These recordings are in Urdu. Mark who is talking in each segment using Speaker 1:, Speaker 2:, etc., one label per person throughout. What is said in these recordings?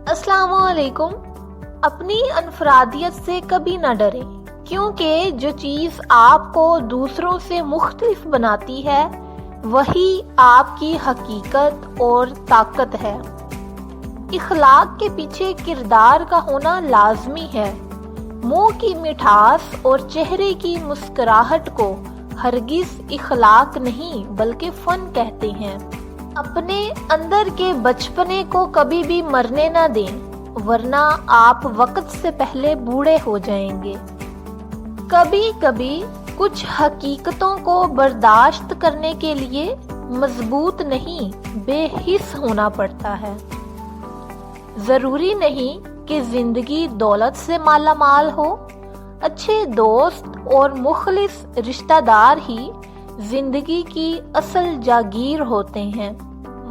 Speaker 1: السلام علیکم۔ اپنی انفرادیت سے کبھی نہ ڈریں، کیونکہ جو چیز آپ کو دوسروں سے مختلف بناتی ہے وہی آپ کی حقیقت اور طاقت ہے۔ اخلاق کے پیچھے کردار کا ہونا لازمی ہے۔ منہ کی مٹھاس اور چہرے کی مسکراہٹ کو ہرگز اخلاق نہیں بلکہ فن کہتے ہیں۔ اپنے اندر کے بچپنے کو کبھی بھی مرنے نہ دیں، ورنہ آپ وقت سے پہلے بوڑھے ہو جائیں گے۔ کبھی کبھی کچھ حقیقتوں کو برداشت کرنے کے لیے مضبوط نہیں بے حس ہونا پڑتا ہے۔ ضروری نہیں کہ زندگی دولت سے مالا مال ہو، اچھے دوست اور مخلص رشتہ دار ہی زندگی کی اصل جاگیر ہوتے ہیں۔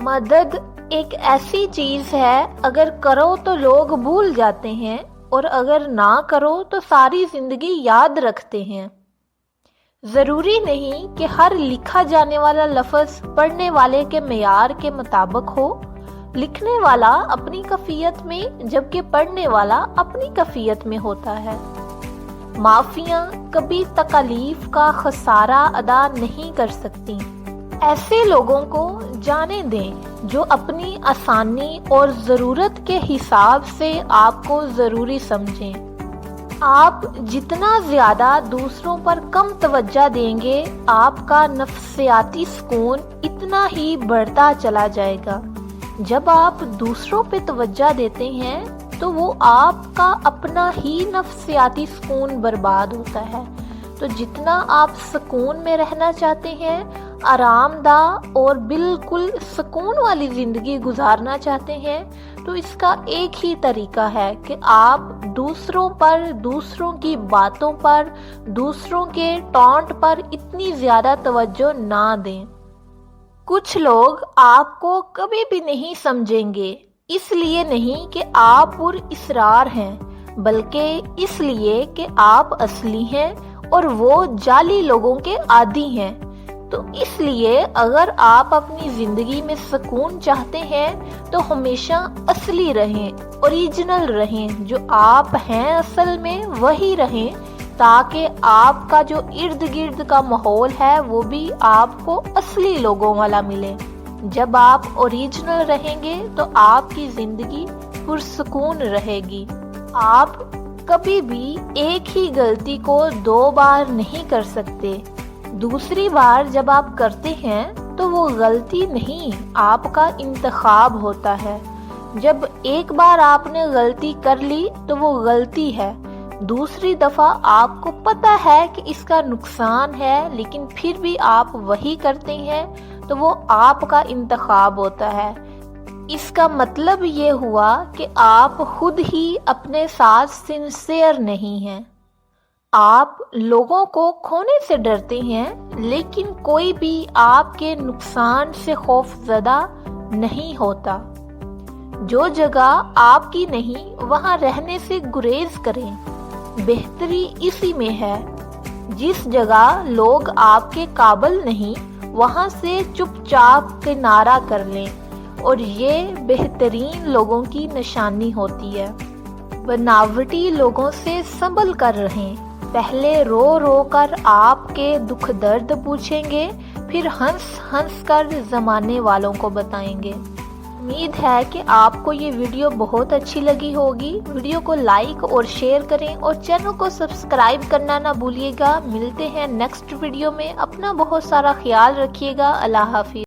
Speaker 1: مدد ایک ایسی چیز ہے، اگر کرو تو لوگ بھول جاتے ہیں اور اگر نہ کرو تو ساری زندگی یاد رکھتے ہیں۔ ضروری نہیں کہ ہر لکھا جانے والا لفظ پڑھنے والے کے معیار کے مطابق ہو۔ لکھنے والا اپنی کیفیت میں جبکہ پڑھنے والا اپنی کیفیت میں ہوتا ہے۔ معافیاں کبھی تکالیف کا خسارہ ادا نہیں کر سکتی۔ ایسے لوگوں کو جانے دیں جو اپنی آسانی اور ضرورت کے حساب سے آپ کو ضروری سمجھیں۔ آپ جتنا زیادہ دوسروں پر کم توجہ دیں گے، آپ کا نفسیاتی سکون اتنا ہی بڑھتا چلا جائے گا۔ جب آپ دوسروں پہ توجہ دیتے ہیں تو وہ آپ کا اپنا ہی نفسیاتی سکون برباد ہوتا ہے۔ تو جتنا آپ سکون میں رہنا چاہتے ہیں، آرام دہ اور بالکل سکون والی زندگی گزارنا چاہتے ہیں، تو اس کا ایک ہی طریقہ ہے کہ آپ دوسروں پر، دوسروں کی باتوں پر، دوسروں کے ٹونٹ پر اتنی زیادہ توجہ نہ دیں۔ کچھ لوگ آپ کو کبھی بھی نہیں سمجھیں گے، اس لیے نہیں کہ آپ پر اصرار ہیں، بلکہ اس لیے کہ آپ اصلی ہیں اور وہ جعلی لوگوں کے عادی ہیں۔ تو اس لیے اگر آپ اپنی زندگی میں سکون چاہتے ہیں تو ہمیشہ اصلی رہیں، اوریجنل رہیں، جو آپ ہیں اصل میں وہی رہیں، تاکہ آپ کا جو ارد گرد کا ماحول ہے وہ بھی آپ کو اصلی لوگوں والا ملے۔ جب آپ اوریجنل رہیں گے تو آپ کی زندگی پرسکون رہے گی۔ آپ کبھی بھی ایک ہی غلطی کو 2 بار نہیں کر سکتے۔ دوسری بار جب آپ کرتے ہیں تو وہ غلطی نہیں، آپ کا انتخاب ہوتا ہے۔ جب ایک بار آپ نے غلطی کر لی تو وہ غلطی ہے۔ دوسری دفعہ آپ کو پتہ ہے کہ اس کا نقصان ہے، لیکن پھر بھی آپ وہی کرتے ہیں، تو وہ آپ کا انتخاب ہوتا ہے۔ اس کا مطلب یہ ہوا کہ آپ خود ہی اپنے ساتھ سنسیئر نہیں ہیں۔ آپ لوگوں کو کھونے سے ڈرتے ہیں، لیکن کوئی بھی آپ کے نقصان سے خوف زدہ نہیں ہوتا۔ جو جگہ آپ کی نہیں وہاں رہنے سے گریز کریں۔ بہتری اسی میں ہے۔ جس جگہ لوگ آپ کے قابل نہیں وہاں سے چپ چاپ کنارہ کر لیں، اور یہ بہترین لوگوں کی نشانی ہوتی ہے۔ بناوٹی لوگوں سے سنبھل کر رہیں۔ پہلے رو رو کر آپ کے دکھ درد پوچھیں گے، پھر ہنس ہنس کر زمانے والوں کو بتائیں گے۔ امید ہے کہ آپ کو یہ ویڈیو بہت اچھی لگی ہوگی۔ ویڈیو کو لائک اور شیئر کریں اور چینل کو سبسکرائب کرنا نہ بھولیے گا۔ ملتے ہیں نیکسٹ ویڈیو میں۔ اپنا بہت سارا خیال رکھیے گا۔ اللہ حافظ۔